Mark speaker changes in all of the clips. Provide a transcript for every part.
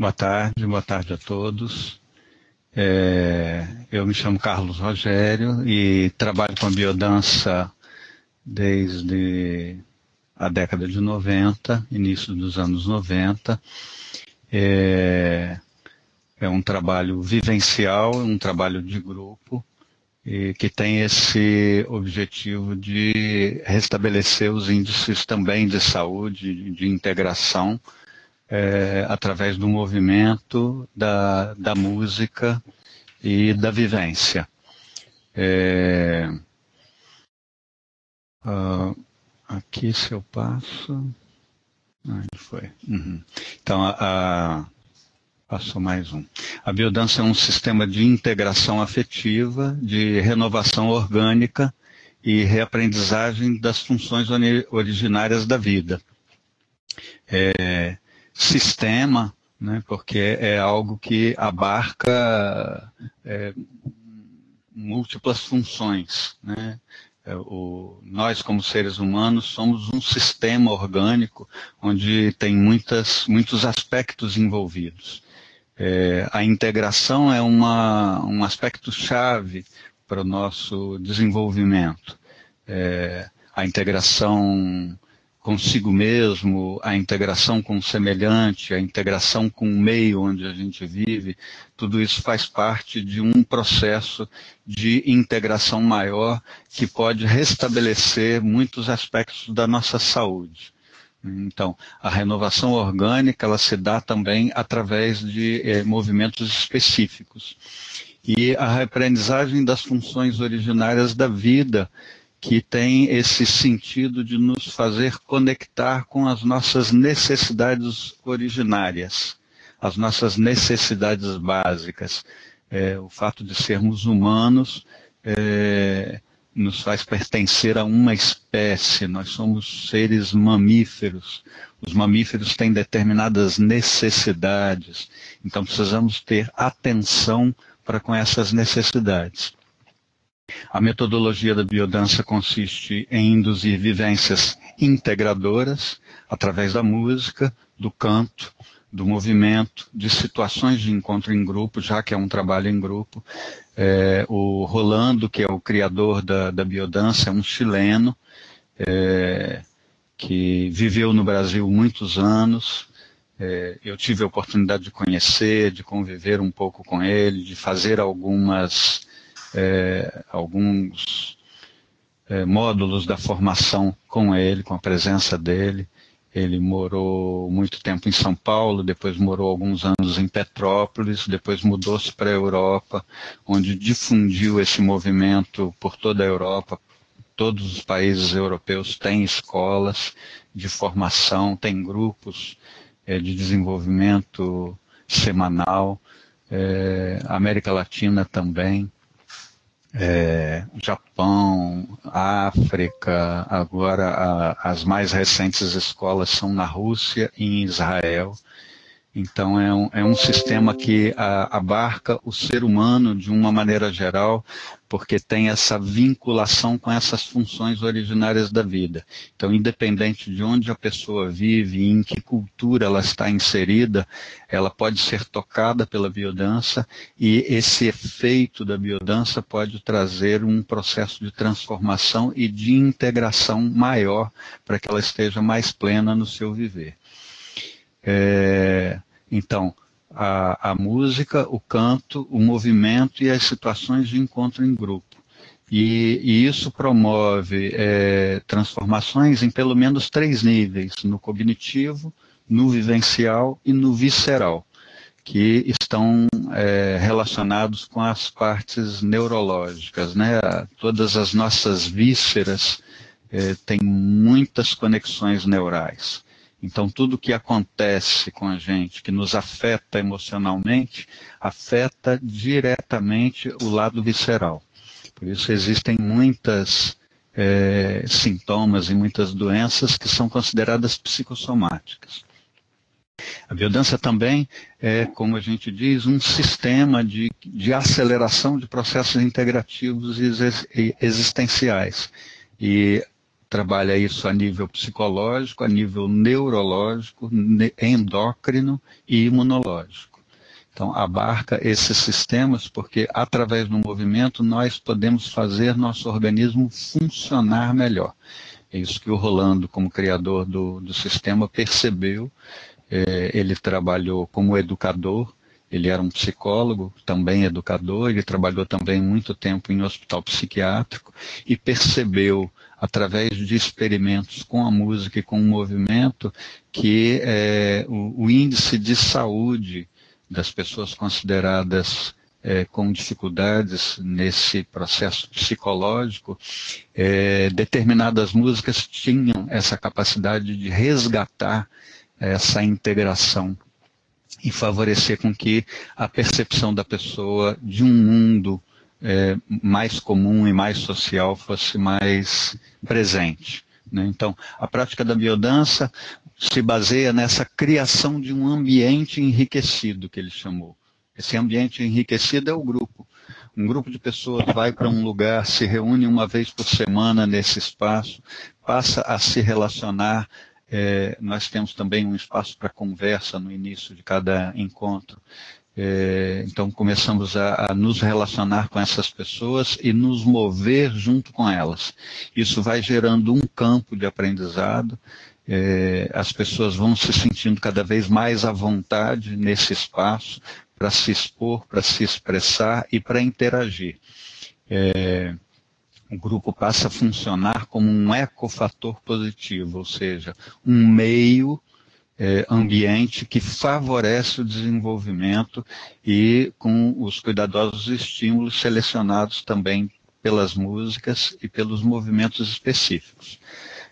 Speaker 1: boa tarde a todos. Eu me chamo Carlos Rogério e trabalho com a biodança desde a década de 90, início dos anos 90. É um trabalho vivencial, um trabalho de grupo, e que tem esse objetivo de restabelecer os índices também de saúde, de integração, através do movimento, da música e da vivência. Aqui, se eu passo... Onde foi? Então, passou mais um. A biodança é um sistema de integração afetiva, de renovação orgânica e reaprendizagem das funções originárias da vida. Sistema, né, porque é algo que abarca múltiplas funções, né? Nós, como seres humanos, somos um sistema orgânico onde tem muitos aspectos envolvidos. A integração é um aspecto chave para o nosso desenvolvimento. A integração consigo mesmo, a integração com o semelhante, a integração com o meio onde a gente vive, tudo isso faz parte de um processo de integração maior que pode restabelecer muitos aspectos da nossa saúde. Então, a renovação orgânica, ela se dá também através de movimentos específicos. E a reaprendizagem das funções originárias da vida, que tem esse sentido de nos fazer conectar com as nossas necessidades originárias, as nossas necessidades básicas. O fato de sermos humanos nos faz pertencer a uma espécie, nós somos seres mamíferos. Os mamíferos têm determinadas necessidades, então precisamos ter atenção para com essas necessidades. A metodologia da biodança consiste em induzir vivências integradoras através da música, do canto, do movimento, de situações de encontro em grupo, já que é um trabalho em grupo. O Rolando, que é o criador da biodança, é um chileno que viveu no Brasil muitos anos. Eu tive a oportunidade de conhecer, de conviver um pouco com ele, de fazer alguns módulos da formação com ele, com a presença dele. Ele morou muito tempo em São Paulo, depois morou alguns anos em Petrópolis, depois mudou-se para a Europa, onde difundiu esse movimento por toda a Europa. Todos os países europeus têm escolas de formação, têm grupos de desenvolvimento semanal, a América Latina também. Japão, África, agora as mais recentes escolas são na Rússia e em Israel. Então é um sistema que abarca o ser humano de uma maneira geral, porque tem essa vinculação com essas funções originárias da vida. Então, independente de onde a pessoa vive e em que cultura ela está inserida, ela pode ser tocada pela biodança, e esse efeito da biodança pode trazer um processo de transformação e de integração maior para que ela esteja mais plena no seu viver. Então, a música, o canto, o movimento e as situações de encontro em grupo. E isso promove transformações em pelo menos 3 níveis, no cognitivo, no vivencial e no visceral, que estão relacionados com as partes neurológicas, né? Todas as nossas vísceras têm muitas conexões neurais. Então, tudo que acontece com a gente, que nos afeta emocionalmente, afeta diretamente o lado visceral. Por isso existem muitos sintomas e muitas doenças que são consideradas psicossomáticas. A biodança também é, como a gente diz, um sistema de aceleração de processos integrativos e existenciais. E trabalha isso a nível psicológico, a nível neurológico, endócrino e imunológico. Então, abarca esses sistemas porque, através do movimento, nós podemos fazer nosso organismo funcionar melhor. É isso que o Rolando, como criador do sistema, percebeu. Ele trabalhou como educador, ele era um psicólogo, também educador, ele trabalhou também muito tempo em hospital psiquiátrico e percebeu, através de experimentos com a música e com o movimento, que o índice de saúde das pessoas consideradas com dificuldades nesse processo psicológico, determinadas músicas tinham essa capacidade de resgatar essa integração e favorecer com que a percepção da pessoa de um mundo mais comum e mais social fosse mais presente, né? Então, a prática da biodança se baseia nessa criação de um ambiente enriquecido, que ele chamou. Esse ambiente enriquecido é o grupo. Um grupo de pessoas vai para um lugar, se reúne uma vez por semana nesse espaço, passa a se relacionar. Nós temos também um espaço para conversa no início de cada encontro. Então começamos a nos relacionar com essas pessoas e nos mover junto com elas. Isso vai gerando um campo de aprendizado. As pessoas vão se sentindo cada vez mais à vontade nesse espaço para se expor, para se expressar e para interagir. O grupo passa a funcionar como um ecofator positivo, ou seja, um meio ambiente que favorece o desenvolvimento e com os cuidadosos estímulos selecionados também pelas músicas e pelos movimentos específicos.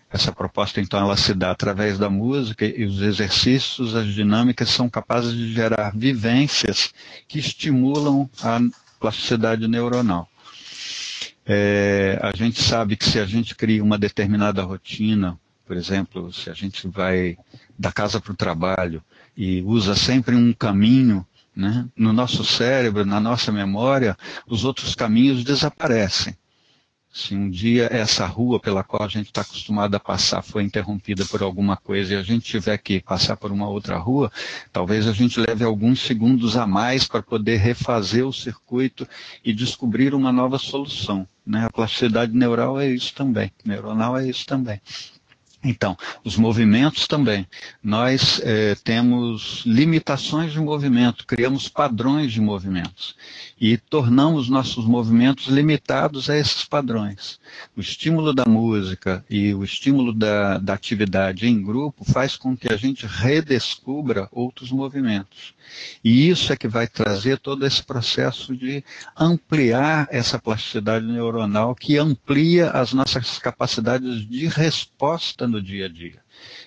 Speaker 1: Essa proposta, então, ela se dá através da música e os exercícios, as dinâmicas são capazes de gerar vivências que estimulam a plasticidade neuronal. A gente sabe que se a gente cria uma determinada rotina, por exemplo, se a gente vai da casa para o trabalho e usa sempre um caminho, né, no nosso cérebro, na nossa memória, os outros caminhos desaparecem. Se um dia essa rua pela qual a gente está acostumado a passar foi interrompida por alguma coisa e a gente tiver que passar por uma outra rua, talvez a gente leve alguns segundos a mais para poder refazer o circuito e descobrir uma nova solução, né? A plasticidade neural é isso também, neuronal é isso também. Então, os movimentos também. Nós temos limitações de movimento, criamos padrões de movimentos e tornamos nossos movimentos limitados a esses padrões. O estímulo da música e o estímulo da atividade em grupo faz com que a gente redescubra outros movimentos. E isso é que vai trazer todo esse processo de ampliar essa plasticidade neuronal que amplia as nossas capacidades de resposta no dia a dia.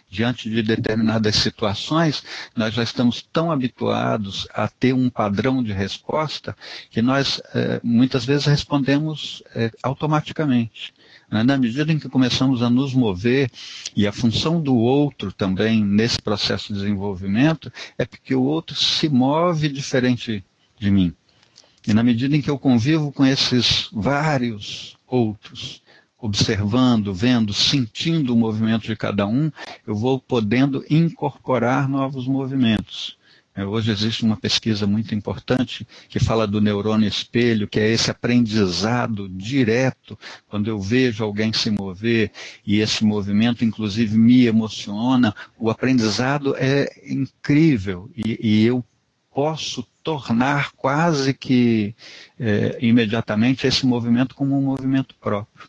Speaker 1: Diante de determinadas situações, nós já estamos tão habituados a ter um padrão de resposta que nós muitas vezes respondemos automaticamente. Na medida em que começamos a nos mover, e a função do outro também nesse processo de desenvolvimento é porque o outro se move diferente de mim. E na medida em que eu convivo com esses vários outros, observando, vendo, sentindo o movimento de cada um, eu vou podendo incorporar novos movimentos. Hoje existe uma pesquisa muito importante que fala do neurônio espelho, que é esse aprendizado direto, quando eu vejo alguém se mover e esse movimento inclusive me emociona, o aprendizado é incrível e eu posso tornar quase que imediatamente esse movimento como um movimento próprio.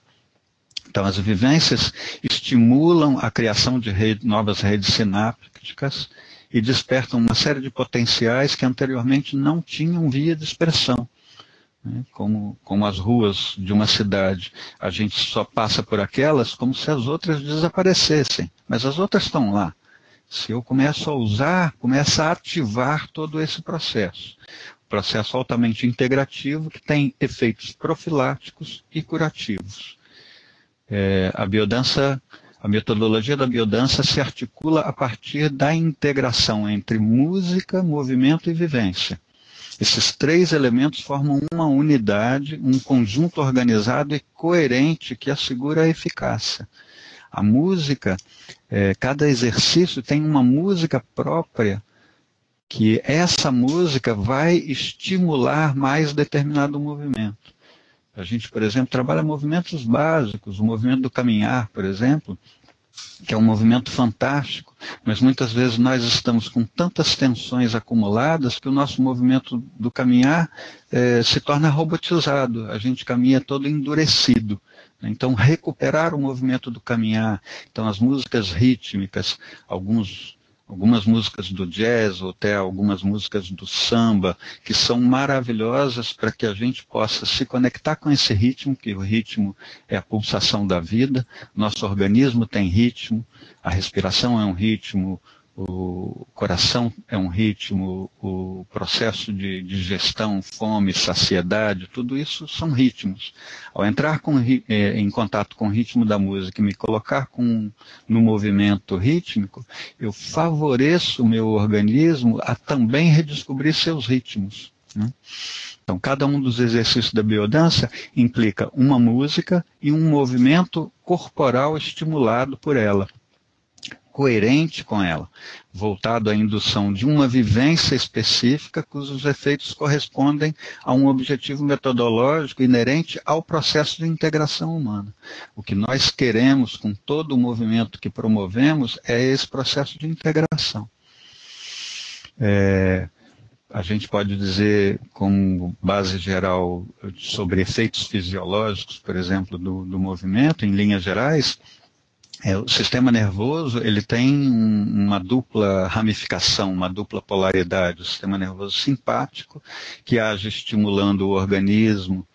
Speaker 1: Então, as vivências estimulam a criação de novas redes sinápticas e despertam uma série de potenciais que anteriormente não tinham via de expressão. Né? Como as ruas de uma cidade, a gente só passa por aquelas como se as outras desaparecessem, mas as outras estão lá. Se eu começo a usar, começa a ativar todo esse processo. Processo altamente integrativo que tem efeitos profiláticos e curativos. A metodologia da biodança se articula a partir da integração entre música, movimento e vivência. Esses três elementos formam uma unidade, um conjunto organizado e coerente que assegura a eficácia. A música, cada exercício tem uma música própria, que essa música vai estimular mais determinado movimento. A gente, por exemplo, trabalha movimentos básicos, o movimento do caminhar, por exemplo, que é um movimento fantástico, mas muitas vezes nós estamos com tantas tensões acumuladas que o nosso movimento do caminhar se torna robotizado, a gente caminha todo endurecido. Então, recuperar o movimento do caminhar, então as músicas rítmicas, algumas músicas do jazz, ou até algumas músicas do samba, que são maravilhosas para que a gente possa se conectar com esse ritmo, que o ritmo é a pulsação da vida, nosso organismo tem ritmo, a respiração é um ritmo, o coração é um ritmo, o processo de digestão, fome, saciedade, tudo isso são ritmos. Ao entrar em contato com o ritmo da música e me colocar no movimento rítmico, eu favoreço o meu organismo a também redescobrir seus ritmos, né? Então, cada um dos exercícios da biodança implica uma música e um movimento corporal estimulado por ela, coerente com ela, voltado à indução de uma vivência específica cujos efeitos correspondem a um objetivo metodológico inerente ao processo de integração humana. O que nós queremos com todo o movimento que promovemos é esse processo de integração. A gente pode dizer, como base geral, sobre efeitos fisiológicos, por exemplo, do movimento, em linhas gerais, o sistema nervoso ele tem uma dupla ramificação, uma dupla polaridade. O sistema nervoso simpático, que age estimulando o organismo,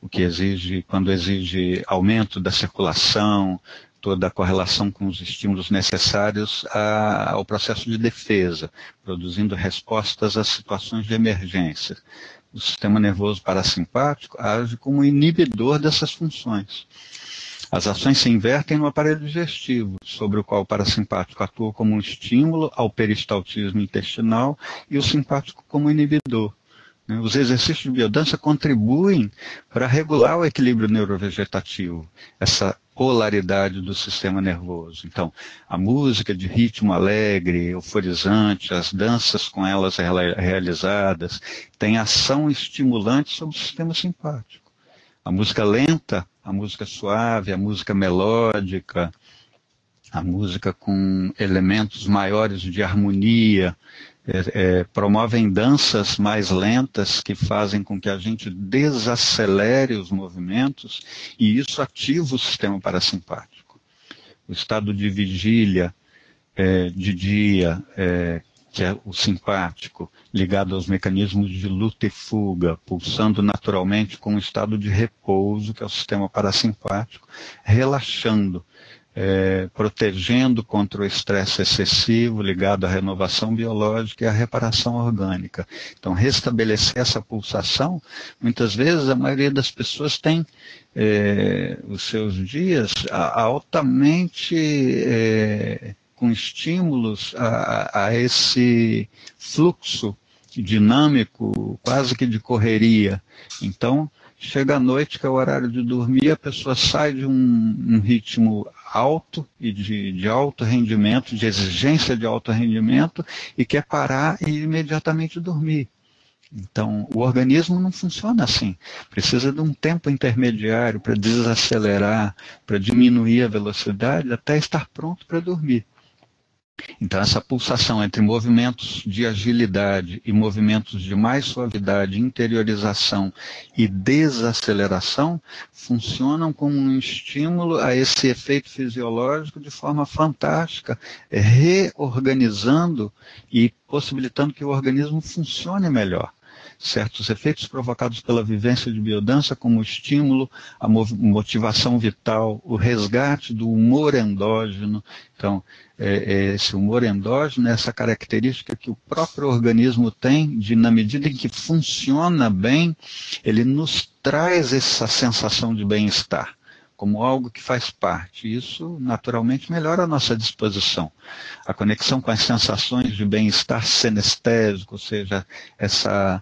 Speaker 1: o que exige, quando exige aumento da circulação, toda a correlação com os estímulos necessários ao processo de defesa, produzindo respostas às situações de emergência. O sistema nervoso parasimpático age como inibidor dessas funções. As ações se invertem no aparelho digestivo, sobre o qual o parasimpático atua como um estímulo ao peristaltismo intestinal e o simpático como inibidor. Os exercícios de biodança contribuem para regular o equilíbrio neurovegetativo, essa polaridade do sistema nervoso. Então, a música de ritmo alegre, euforizante, as danças com elas realizadas, têm ação estimulante sobre o sistema simpático. A música lenta, a música suave, a música melódica, a música com elementos maiores de harmonia, promovem danças mais lentas que fazem com que a gente desacelere os movimentos e isso ativa o sistema parasimpático. O estado de vigília, de dia, que é o simpático, ligado aos mecanismos de luta e fuga, pulsando naturalmente com um estado de repouso, que é o sistema parasimpático, relaxando, protegendo contra o estresse excessivo, ligado à renovação biológica e à reparação orgânica. Então, restabelecer essa pulsação, muitas vezes a maioria das pessoas tem os seus dias altamente com estímulos a esse fluxo dinâmico, quase que de correria. Então, chega à noite, que é o horário de dormir, a pessoa sai de um ritmo alto e de alto rendimento, de exigência de alto rendimento, e quer parar e imediatamente dormir. Então, o organismo não funciona assim. Precisa de um tempo intermediário para desacelerar, para diminuir a velocidade, até estar pronto para dormir. Então, essa pulsação entre movimentos de agilidade e movimentos de mais suavidade, interiorização e desaceleração funcionam como um estímulo a esse efeito fisiológico de forma fantástica, reorganizando e possibilitando que o organismo funcione melhor. Certos efeitos provocados pela vivência de biodança, como o estímulo, a motivação vital, o resgate do humor endógeno. Então, esse humor endógeno é essa característica que o próprio organismo tem, na medida em que funciona bem, ele nos traz essa sensação de bem-estar, como algo que faz parte. Isso, naturalmente, melhora a nossa disposição. A conexão com as sensações de bem-estar senestésico, ou seja, essa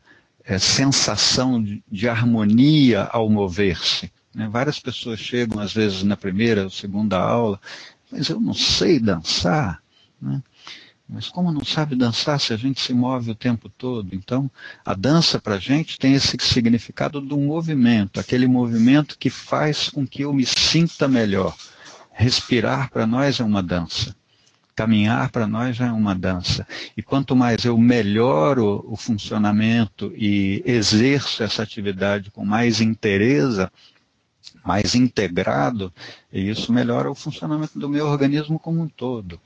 Speaker 1: sensação de harmonia ao mover-se, né? Várias pessoas chegam, às vezes, na primeira ou segunda aula, mas eu não sei dançar, né? Mas como não sabe dançar se a gente se move o tempo todo? Então, a dança para a gente tem esse significado do movimento, aquele movimento que faz com que eu me sinta melhor. Respirar para nós é uma dança. Caminhar para nós já é uma dança. E quanto mais eu melhoro o funcionamento e exerço essa atividade com mais inteireza, mais integrado, isso melhora o funcionamento do meu organismo como um todo.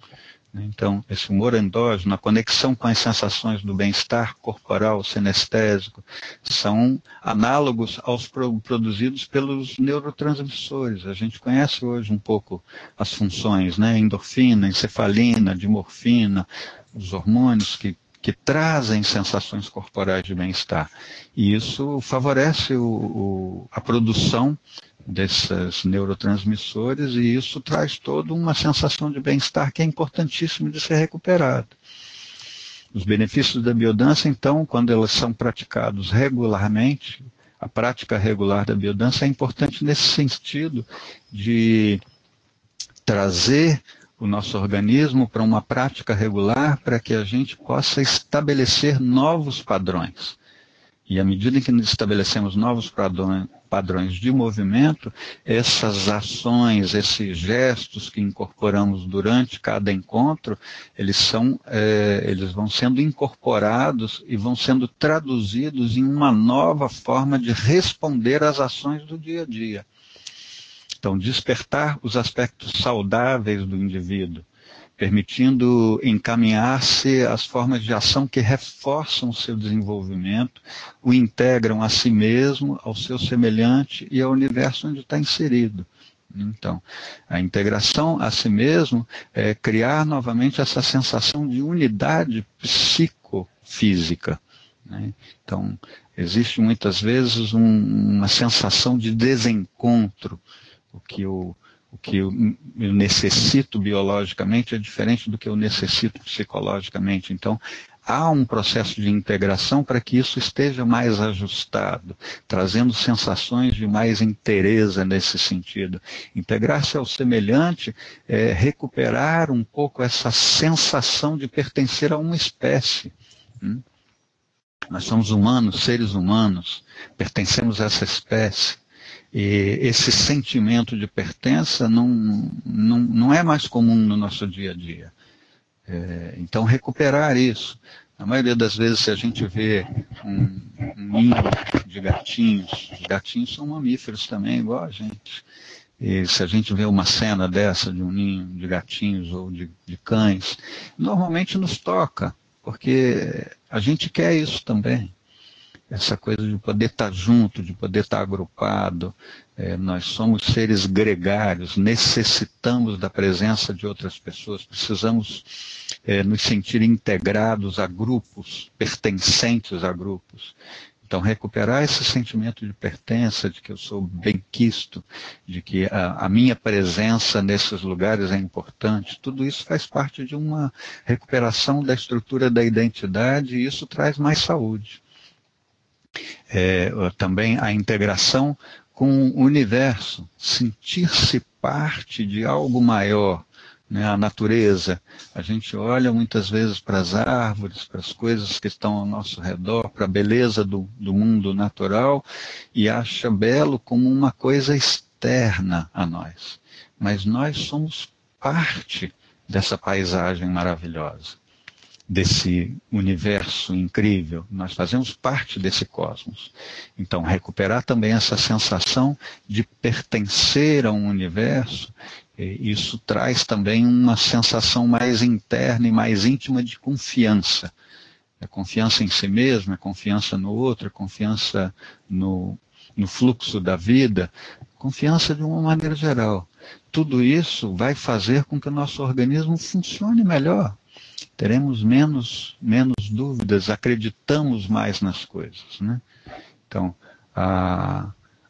Speaker 1: Então, esse humor endógeno, a conexão com as sensações do bem-estar corporal, sinestésico, são análogos aos produzidos pelos neurotransmissores. A gente conhece hoje um pouco as funções, né? Endorfina, encefalina, dimorfina, os hormônios que trazem sensações corporais de bem-estar. E isso favorece a produção desses neurotransmissores, e isso traz toda uma sensação de bem-estar que é importantíssimo de ser recuperado. Os benefícios da biodança, então, quando elas são praticados regularmente, a prática regular da biodança é importante nesse sentido de trazer o nosso organismo para uma prática regular para que a gente possa estabelecer novos padrões. E à medida que estabelecemos novos padrões de movimento, essas ações, esses gestos que incorporamos durante cada encontro, eles vão sendo incorporados e vão sendo traduzidos em uma nova forma de responder às ações do dia a dia. Então, despertar os aspectos saudáveis do indivíduo, permitindo encaminhar-se às formas de ação que reforçam o seu desenvolvimento, o integram a si mesmo, ao seu semelhante e ao universo onde está inserido. Então, a integração a si mesmo é criar novamente essa sensação de unidade psicofísica, né? Então, existe muitas vezes uma sensação de desencontro. O que eu necessito biologicamente é diferente do que eu necessito psicologicamente. Então, há um processo de integração para que isso esteja mais ajustado, trazendo sensações de mais inteireza nesse sentido. Integrar-se ao semelhante é recuperar um pouco essa sensação de pertencer a uma espécie. Nós somos humanos, seres humanos, pertencemos a essa espécie. E esse sentimento de pertença não é mais comum no nosso dia a dia. Então, recuperar isso. Na maioria das vezes, se a gente vê um ninho de gatinhos, os gatinhos são mamíferos também, igual a gente. E se a gente vê uma cena dessa, de um ninho de gatinhos ou de cães, normalmente nos toca, porque a gente quer isso também. Essa coisa de poder estar junto, de poder estar agrupado. Nós somos seres gregários, necessitamos da presença de outras pessoas, precisamos nos sentir integrados a grupos, pertencentes a grupos. Então, recuperar esse sentimento de pertença, de que eu sou benquisto, de que a minha presença nesses lugares é importante, tudo isso faz parte de uma recuperação da estrutura da identidade, e isso traz mais saúde. Também a integração com o universo, sentir-se parte de algo maior, né? A natureza, a gente olha muitas vezes para as árvores, para as coisas que estão ao nosso redor, para a beleza do mundo natural, e acha belo como uma coisa externa a nós. Mas nós somos parte dessa paisagem maravilhosa, desse universo incrível, nós fazemos parte desse cosmos. Então, recuperar também essa sensação de pertencer a um universo, isso traz também uma sensação mais interna e mais íntima de confiança. É confiança em si mesmo, é confiança no outro, é confiança no fluxo da vida, confiança de uma maneira geral. Tudo isso vai fazer com que o nosso organismo funcione melhor. Teremos menos dúvidas, acreditamos mais nas coisas, né? Então,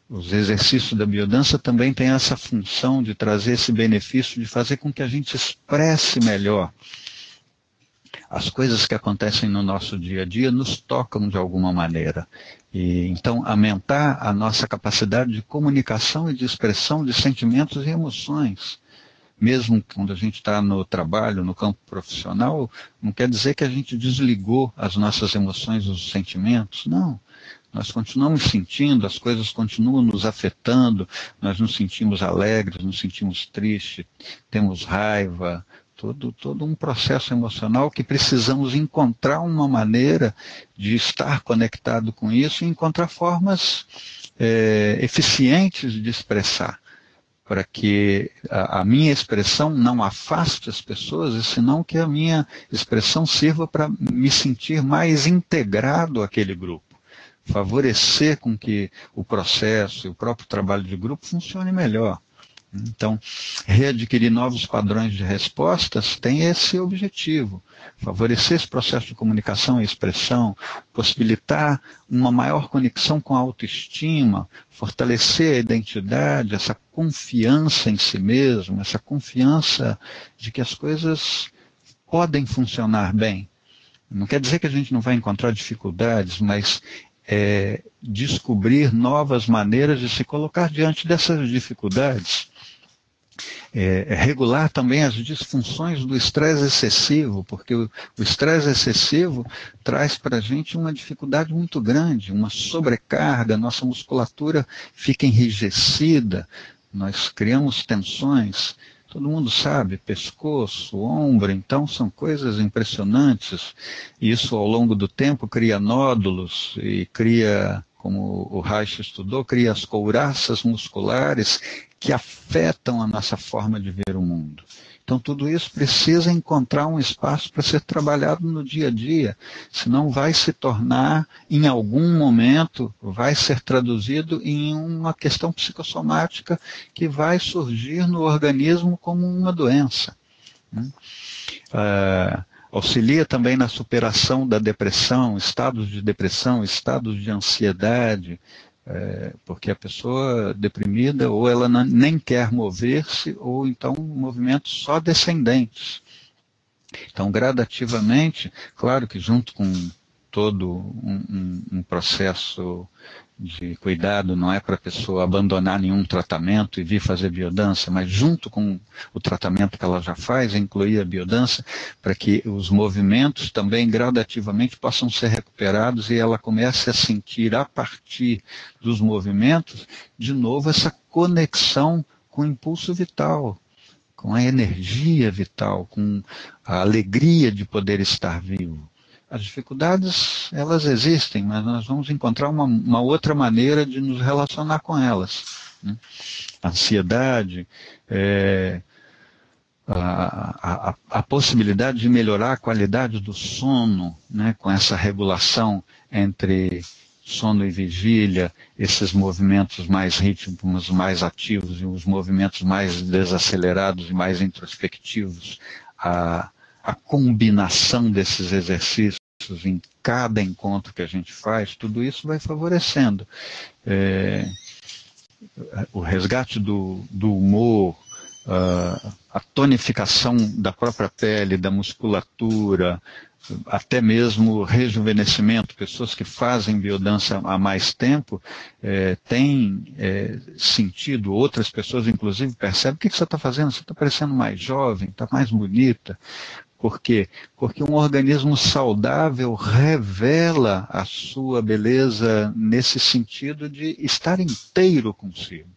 Speaker 1: os exercícios da biodança também têm essa função de trazer esse benefício, de fazer com que a gente expresse melhor as coisas que acontecem no nosso dia a dia nos tocam de alguma maneira. E, então, aumentar a nossa capacidade de comunicação e de expressão de sentimentos e emoções. Mesmo quando a gente está no trabalho, no campo profissional, não quer dizer que a gente desligou as nossas emoções, os sentimentos. Não. Nós continuamos sentindo, as coisas continuam nos afetando, nós nos sentimos alegres, nos sentimos tristes, temos raiva, todo um processo emocional que precisamos encontrar uma maneira de estar conectado com isso e encontrar formas eficientes de expressar, para que a minha expressão não afaste as pessoas, e senão que a minha expressão sirva para me sentir mais integrado àquele grupo, favorecer com que o processo e o próprio trabalho de grupo funcione melhor. Então, readquirir novos padrões de respostas tem esse objetivo, favorecer esse processo de comunicação e expressão, possibilitar uma maior conexão com a autoestima, fortalecer a identidade, essa confiança em si mesmo, essa confiança de que as coisas podem funcionar bem. Não quer dizer que a gente não vai encontrar dificuldades, mas descobrir novas maneiras de se colocar diante dessas dificuldades. Regular também as disfunções do estresse excessivo, porque o estresse excessivo traz para a gente uma dificuldade muito grande, uma sobrecarga, nossa musculatura fica enrijecida, nós criamos tensões. Todo mundo sabe, pescoço, ombro, então são coisas impressionantes. Isso ao longo do tempo cria nódulos e cria, como o Reich estudou, cria as couraças musculares que afetam a nossa forma de ver o mundo. Então tudo isso precisa encontrar um espaço para ser trabalhado no dia a dia, senão vai se tornar, em algum momento, vai ser traduzido em uma questão psicossomática que vai surgir no organismo como uma doença. Auxilia também na superação da depressão, estados de ansiedade, porque a pessoa deprimida ou ela nem quer mover-se ou então movimentos só descendentes. Então, gradativamente, claro que junto com todo um processo de cuidado, não é para a pessoa abandonar nenhum tratamento e vir fazer biodança, mas junto com o tratamento que ela já faz, incluir a biodança, para que os movimentos também gradativamente possam ser recuperados e ela comece a sentir, a partir dos movimentos, de novo essa conexão com o impulso vital, com a energia vital, com a alegria de poder estar vivo. As dificuldades, elas existem, mas nós vamos encontrar uma outra maneira de nos relacionar com elas. A ansiedade, a possibilidade de melhorar a qualidade do sono, né, com essa regulação entre sono e vigília, esses movimentos mais rítmicos, mais ativos e os movimentos mais desacelerados e mais introspectivos, a combinação desses exercícios em cada encontro que a gente faz, tudo isso vai favorecendo. O resgate do humor, a tonificação da própria pele, da musculatura, até mesmo rejuvenescimento. Pessoas que fazem biodança há mais tempo têm sentido, outras pessoas inclusive percebem: o que você está fazendo? Você está parecendo mais jovem, está mais bonita. Por quê? Porque um organismo saudável revela a sua beleza nesse sentido de estar inteiro consigo.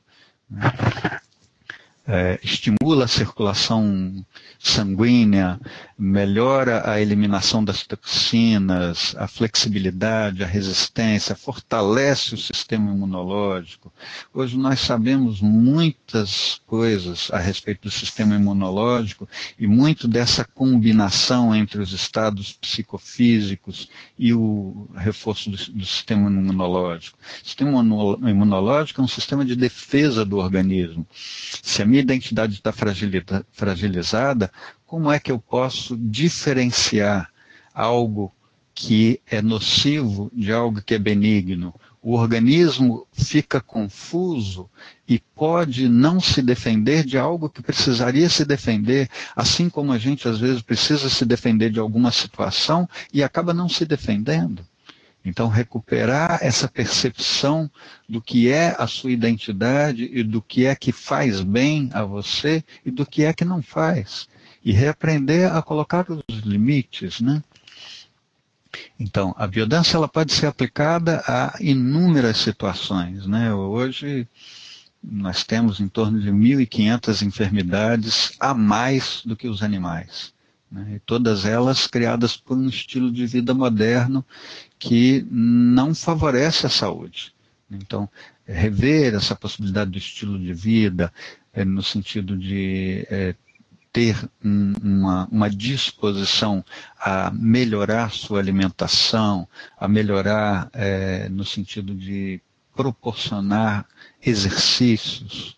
Speaker 1: Estimula a circulação sanguínea, melhora a eliminação das toxinas, a flexibilidade, a resistência, fortalece o sistema imunológico. Hoje nós sabemos muitas coisas a respeito do sistema imunológico e muito dessa combinação entre os estados psicofísicos e o reforço do sistema imunológico. O sistema imunológico é um sistema de defesa do organismo. Se a minha identidade está fragilizada, como é que eu posso diferenciar algo que é nocivo de algo que é benigno. O organismo fica confuso e pode não se defender de algo que precisaria se defender, assim como a gente às vezes precisa se defender de alguma situação e acaba não se defendendo. Então, recuperar essa percepção do que é a sua identidade e do que é que faz bem a você e do que é que não faz. E reaprender a colocar os limites, né? Então, a biodança ela pode ser aplicada a inúmeras situações, né? Hoje, nós temos em torno de 1.500 enfermidades a mais do que os animais, né? E todas elas criadas por um estilo de vida moderno que não favorece a saúde. Então, rever essa possibilidade do estilo de vida, no sentido de ter uma disposição a melhorar sua alimentação, a melhorar no sentido de proporcionar exercícios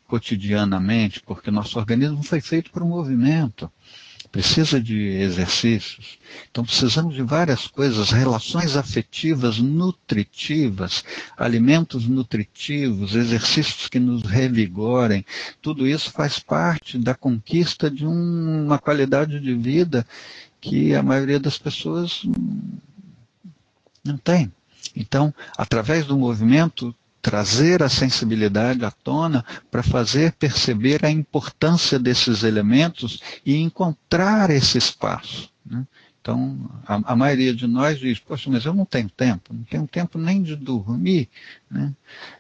Speaker 1: cotidianamente, porque nosso organismo foi feito para o movimento, precisa de exercícios. Então precisamos de várias coisas, relações afetivas nutritivas, alimentos nutritivos, exercícios que nos revigorem. Tudo isso faz parte da conquista de uma qualidade de vida que a maioria das pessoas não tem. Então, através do movimento, trazer a sensibilidade à tona para fazer perceber a importância desses elementos e encontrar esse espaço, né? Então, a maioria de nós diz, poxa, mas eu não tenho tempo nem de dormir, né?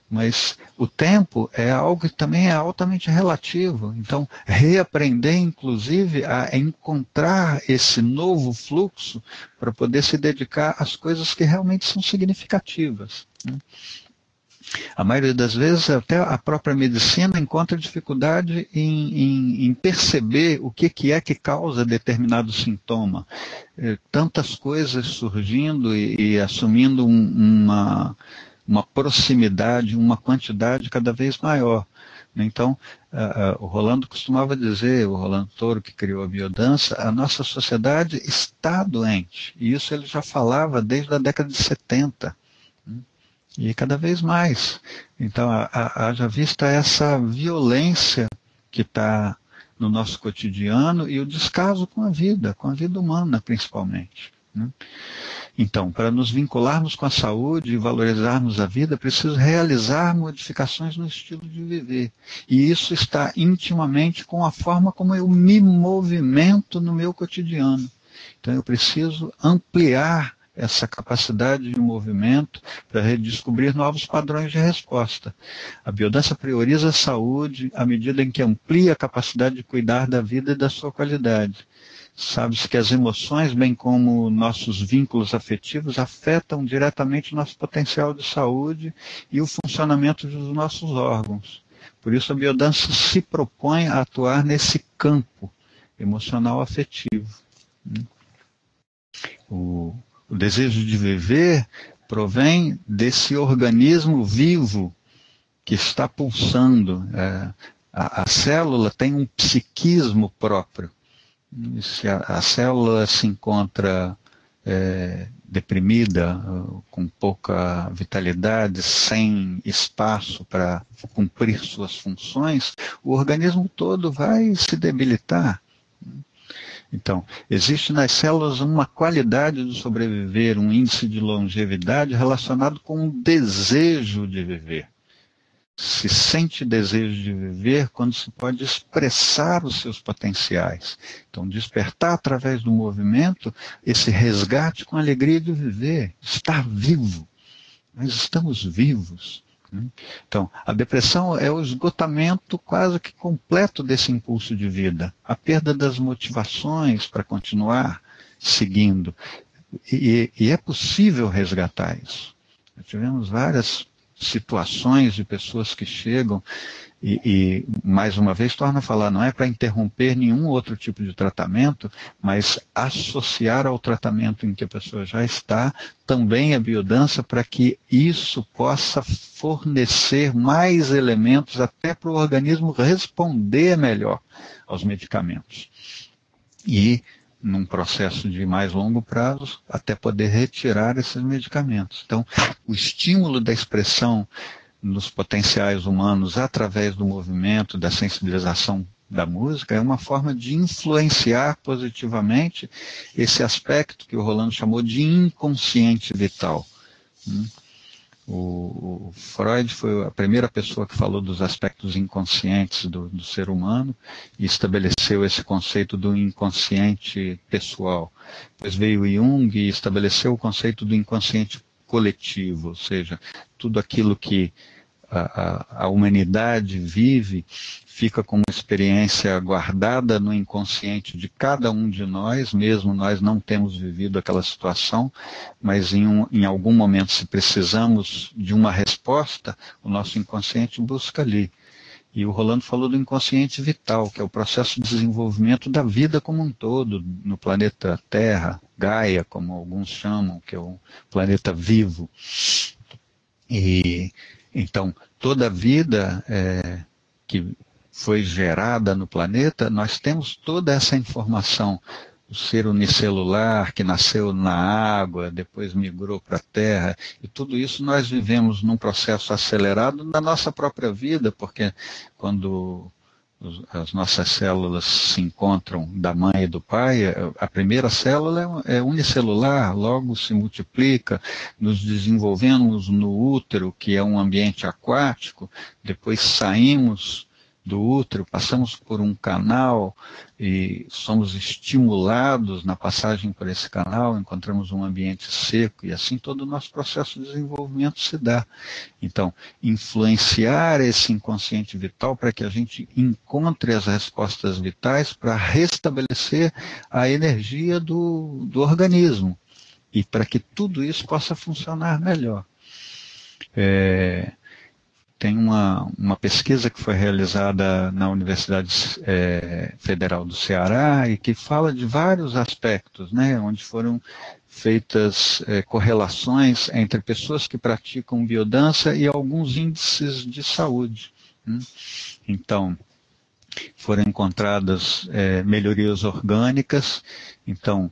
Speaker 1: Mas o tempo é algo que também é altamente relativo. Então, reaprender, inclusive, a encontrar esse novo fluxo para poder se dedicar às coisas que realmente são significativas, né? A maioria das vezes, até a própria medicina encontra dificuldade em perceber o que é que causa determinado sintoma. Tantas coisas surgindo e assumindo uma proximidade, uma quantidade cada vez maior. Então, o Rolando costumava dizer, o Rolando Toro, que criou a biodança, a nossa sociedade está doente. E isso ele já falava desde a década de 70. E cada vez mais. Então, haja vista essa violência que está no nosso cotidiano e o descaso com a vida humana, principalmente, né? Então, para nos vincularmos com a saúde e valorizarmos a vida, é preciso realizar modificações no estilo de viver. E isso está intimamente com a forma como eu me movimento no meu cotidiano. Então, eu preciso ampliar essa capacidade de movimento para redescobrir novos padrões de resposta. A biodança prioriza a saúde à medida em que amplia a capacidade de cuidar da vida e da sua qualidade. Sabe-se que as emoções, bem como nossos vínculos afetivos, afetam diretamente o nosso potencial de saúde e o funcionamento dos nossos órgãos. Por isso a biodança se propõe a atuar nesse campo emocional afetivo. O desejo de viver provém desse organismo vivo que está pulsando. A célula tem um psiquismo próprio. Se a célula se encontra deprimida, com pouca vitalidade, sem espaço para cumprir suas funções, o organismo todo vai se debilitar. Então, existe nas células uma qualidade de sobreviver, um índice de longevidade relacionado com o desejo de viver. Se sente desejo de viver quando se pode expressar os seus potenciais. Então, despertar através do movimento esse resgate com a alegria de viver, estar vivo. Nós estamos vivos. Então, a depressão é o esgotamento quase que completo desse impulso de vida, a perda das motivações para continuar seguindo. E é possível resgatar isso. Nós tivemos várias situações de pessoas que chegam e mais uma vez, torna a falar, não é para interromper nenhum outro tipo de tratamento, mas associar ao tratamento em que a pessoa já está também a biodança para que isso possa fornecer mais elementos até para o organismo responder melhor aos medicamentos. E num processo de mais longo prazo até poder retirar esses medicamentos. Então, o estímulo da expressão nos potenciais humanos através do movimento, da sensibilização da música, é uma forma de influenciar positivamente esse aspecto que o Rolando chamou de inconsciente vital. O Freud foi a primeira pessoa que falou dos aspectos inconscientes do ser humano e estabeleceu esse conceito do inconsciente pessoal. Depois veio Jung e estabeleceu o conceito do inconsciente coletivo, ou seja, tudo aquilo que a humanidade vive fica como uma experiência guardada no inconsciente de cada um de nós, mesmo nós não temos vivido aquela situação, mas em algum momento, se precisamos de uma resposta, o nosso inconsciente busca ali. E o Rolando falou do inconsciente vital, que é o processo de desenvolvimento da vida como um todo, no planeta Terra, Gaia, como alguns chamam, que é o planeta vivo. E então, toda a vida que foi gerada no planeta, nós temos toda essa informação. O ser unicelular, que nasceu na água, depois migrou para a terra, e tudo isso nós vivemos num processo acelerado na nossa própria vida, porque quando as nossas células se encontram da mãe e do pai, a primeira célula é unicelular, logo se multiplica, nos desenvolvemos no útero, que é um ambiente aquático, depois saímos do útero, passamos por um canal e somos estimulados na passagem por esse canal, encontramos um ambiente seco e assim todo o nosso processo de desenvolvimento se dá. Então, influenciar esse inconsciente vital para que a gente encontre as respostas vitais para restabelecer a energia do organismo e para que tudo isso possa funcionar melhor. Tem uma pesquisa que foi realizada na Universidade Federal do Ceará e que fala de vários aspectos, né, onde foram feitas correlações entre pessoas que praticam biodança e alguns índices de saúde. Então, foram encontradas melhorias orgânicas, então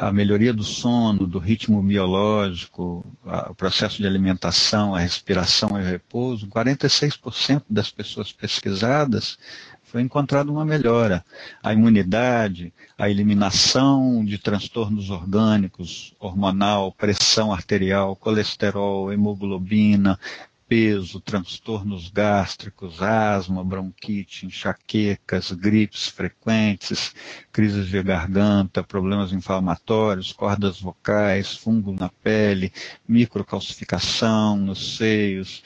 Speaker 1: a melhoria do sono, do ritmo biológico, o processo de alimentação, a respiração e o repouso, 46% das pessoas pesquisadas foi encontrada uma melhora. A imunidade, a eliminação de transtornos orgânicos, hormonal, pressão arterial, colesterol, hemoglobina, peso, transtornos gástricos, asma, bronquite, enxaquecas, gripes frequentes, crises de garganta, problemas inflamatórios, cordas vocais, fungo na pele, microcalcificação nos seios,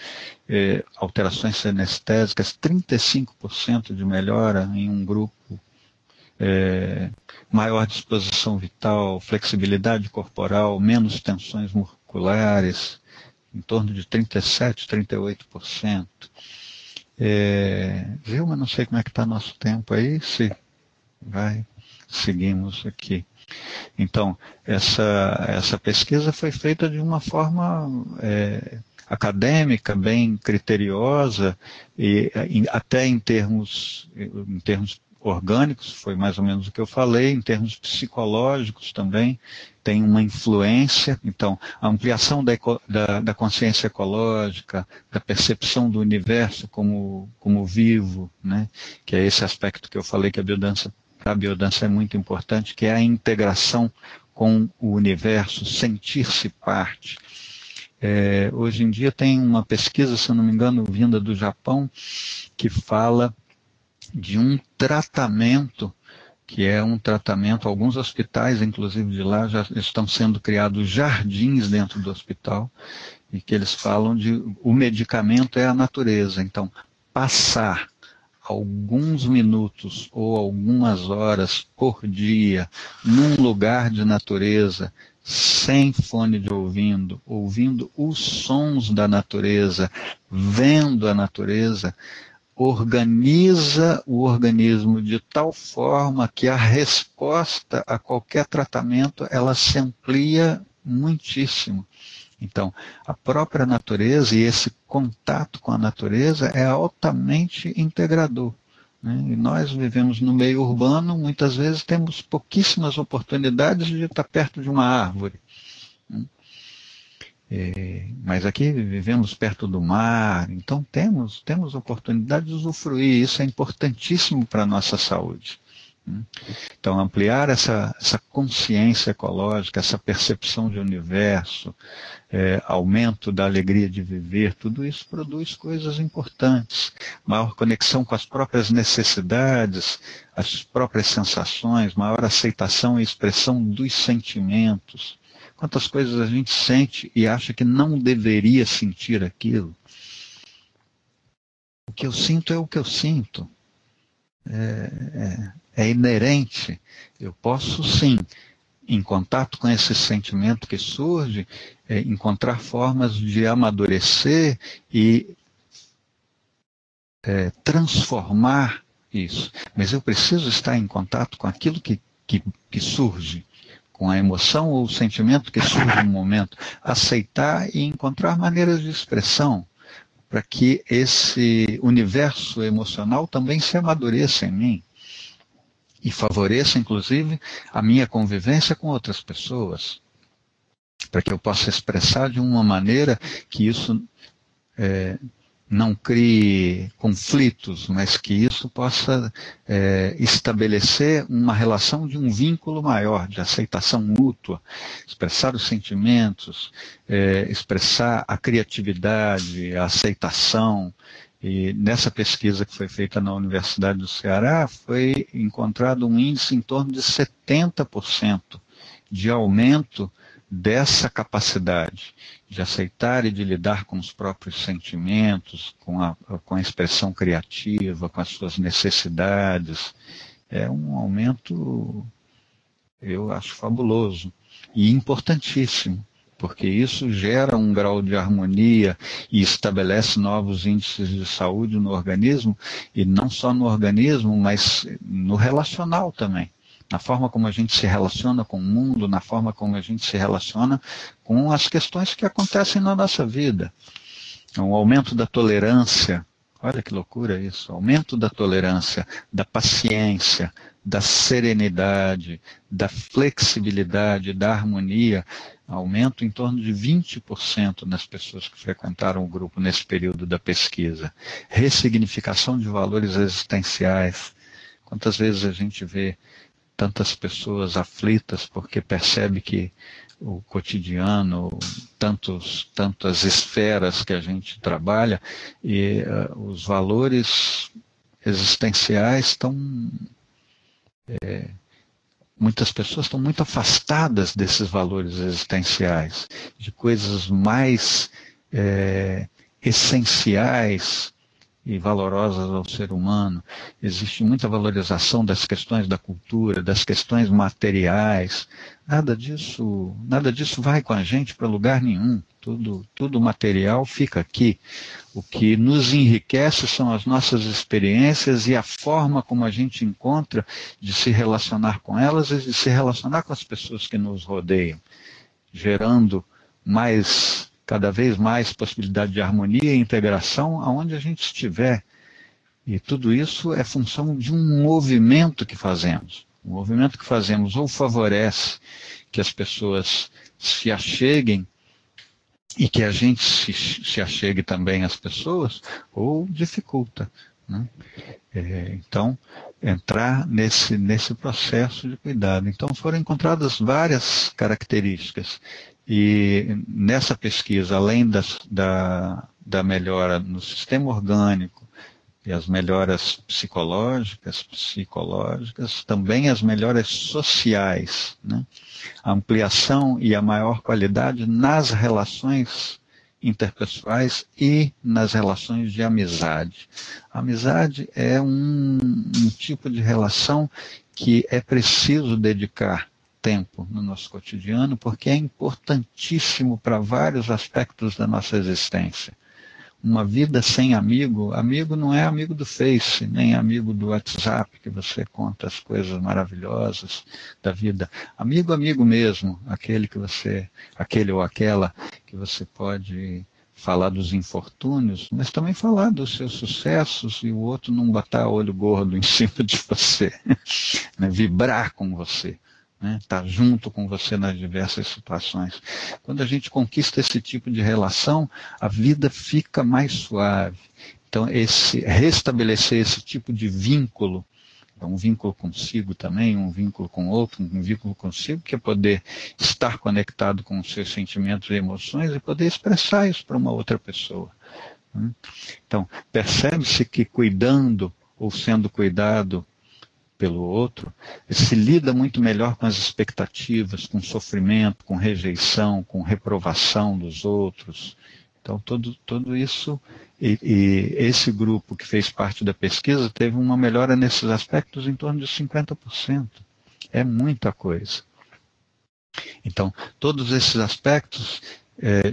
Speaker 1: alterações anestésicas, 35% de melhora em um grupo, maior disposição vital, flexibilidade corporal, menos tensões musculares, em torno de 37%, 38%. Viu? Mas não sei como é que está nosso tempo aí, se seguimos aqui. Então, essa pesquisa foi feita de uma forma acadêmica, bem criteriosa, e até em termos orgânicos, foi mais ou menos o que eu falei, em termos psicológicos também, tem uma influência. Então, a ampliação da consciência ecológica, da percepção do universo como vivo, né? Que é esse aspecto que eu falei que a biodança é muito importante, que é a integração com o universo, sentir-se parte. Hoje em dia tem uma pesquisa, se eu não me engano, vinda do Japão, que fala de um tratamento, que é um tratamento, alguns hospitais, inclusive de lá, já estão sendo criados jardins dentro do hospital, e que eles falam de o medicamento é a natureza. Então, passar alguns minutos ou algumas horas por dia num lugar de natureza, sem fone de ouvindo os sons da natureza, vendo a natureza, organiza o organismo de tal forma que a resposta a qualquer tratamento ela se amplia muitíssimo. Então, a própria natureza e esse contato com a natureza é altamente integrador, né? E nós vivemos no meio urbano, muitas vezes temos pouquíssimas oportunidades de estar perto de uma árvore, né? Mas aqui vivemos perto do mar, então temos oportunidade de usufruir, isso é importantíssimo para a nossa saúde, né? Então, ampliar essa consciência ecológica, essa percepção de universo, aumento da alegria de viver, tudo isso produz coisas importantes. Maior conexão com as próprias necessidades, as próprias sensações, maior aceitação e expressão dos sentimentos. Quantas coisas a gente sente e acha que não deveria sentir aquilo. O que eu sinto é o que eu sinto. É inerente. Eu posso, sim, em contato com esse sentimento que surge, encontrar formas de amadurecer e transformar isso. Mas eu preciso estar em contato com aquilo que surge, com a emoção ou o sentimento que surge no momento, aceitar e encontrar maneiras de expressão para que esse universo emocional também se amadureça em mim e favoreça, inclusive, a minha convivência com outras pessoas, para que eu possa expressar de uma maneira que isso não crie conflitos, mas que isso possa estabelecer uma relação de um vínculo maior, de aceitação mútua, expressar os sentimentos, expressar a criatividade, a aceitação. E nessa pesquisa que foi feita na Universidade do Ceará, foi encontrado um índice em torno de 70% de aumento dessa capacidade de aceitar e de lidar com os próprios sentimentos, com a expressão criativa, com as suas necessidades. É um aumento, eu acho, fabuloso e importantíssimo, porque isso gera um grau de harmonia e estabelece novos índices de saúde no organismo, e não só no organismo, mas no relacional também. Na forma como a gente se relaciona com o mundo, na forma como a gente se relaciona com as questões que acontecem na nossa vida. Um aumento da tolerância, olha que loucura isso, aumento da tolerância, da paciência, da serenidade, da flexibilidade, da harmonia, aumento em torno de 20% nas pessoas que frequentaram o grupo nesse período da pesquisa. Ressignificação de valores existenciais. Quantas vezes a gente vê tantas pessoas aflitas porque percebe que o cotidiano, tantas esferas que a gente trabalha, e os valores existenciais estão... muitas pessoas estão muito afastadas desses valores existenciais, de coisas mais essenciais e valorosas ao ser humano. Existe muita valorização das questões da cultura, das questões materiais. Nada disso vai com a gente para lugar nenhum. Tudo material fica aqui. O que nos enriquece são as nossas experiências e a forma como a gente encontra de se relacionar com elas e de se relacionar com as pessoas que nos rodeiam, gerando cada vez mais possibilidade de harmonia e integração aonde a gente estiver. E tudo isso é função de um movimento que fazemos. O movimento que fazemos ou favorece que as pessoas se acheguem e que a gente se achegue também às pessoas, ou dificulta, né? Então, entrar nesse processo de cuidado. Então, foram encontradas várias características. E nessa pesquisa, além da melhora no sistema orgânico e as melhoras psicológicas, também as melhoras sociais, né? A ampliação e a maior qualidade nas relações interpessoais e nas relações de amizade. A amizade é um tipo de relação que é preciso dedicar tempo no nosso cotidiano, porque é importantíssimo para vários aspectos da nossa existência. Uma vida sem amigo não é amigo do Face, nem amigo do WhatsApp, que você conta as coisas maravilhosas da vida. Amigo mesmo, aquele ou aquela que você pode falar dos infortúnios, mas também falar dos seus sucessos e o outro não botar olho gordo em cima de você, né? Vibrar com você, né? Estar junto com você nas diversas situações. Quando a gente conquista esse tipo de relação, a vida fica mais suave. Então, restabelecer esse tipo de vínculo, um vínculo consigo também, um vínculo com outro, um vínculo consigo, que é poder estar conectado com os seus sentimentos e emoções e poder expressar isso para uma outra pessoa. Então, percebe-se que cuidando ou sendo cuidado pelo outro, se lida muito melhor com as expectativas, com sofrimento, com rejeição, com reprovação dos outros. Então, tudo isso, e esse grupo que fez parte da pesquisa teve uma melhora nesses aspectos em torno de 50%. É muita coisa. Então, todos esses aspectos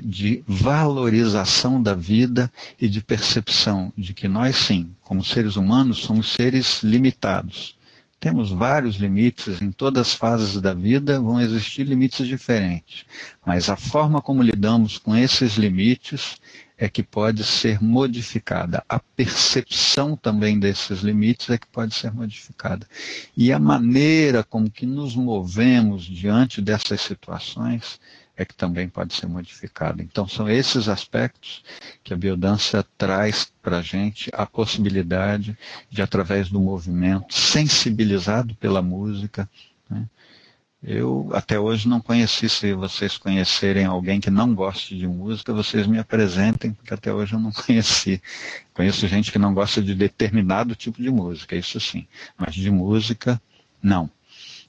Speaker 1: de valorização da vida e de percepção de que nós, sim, como seres humanos, somos seres limitados. Temos vários limites, em todas as fases da vida vão existir limites diferentes, mas a forma como lidamos com esses limites é que pode ser modificada. A percepção também desses limites é que pode ser modificada. E a maneira como que nos movemos diante dessas situações é que também pode ser modificada. Então, são esses aspectos que a biodança traz para a gente a possibilidade de, através do movimento, sensibilizado pela música, né? Eu até hoje não conheci, se vocês conhecerem alguém que não goste de música, vocês me apresentem, porque até hoje eu não conheci. Conheço gente que não gosta de determinado tipo de música, isso sim, mas de música, não.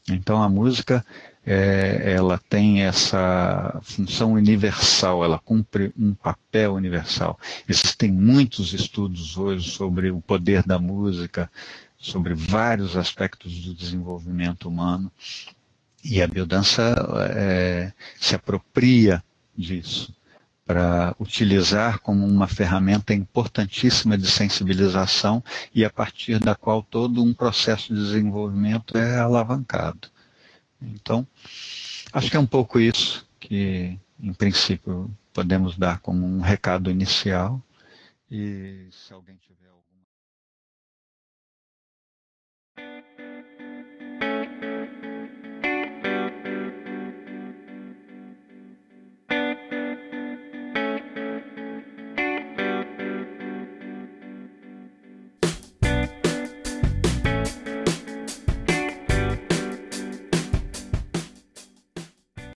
Speaker 1: Então a música, ela tem essa função universal, ela cumpre um papel universal. Existem muitos estudos hoje sobre o poder da música, sobre vários aspectos do desenvolvimento humano, e a biodança se apropria disso para utilizar como uma ferramenta importantíssima de sensibilização e a partir da qual todo um processo de desenvolvimento é alavancado. Então, acho que é um pouco isso que, em princípio, podemos dar como um recado inicial. E se alguém tiver algum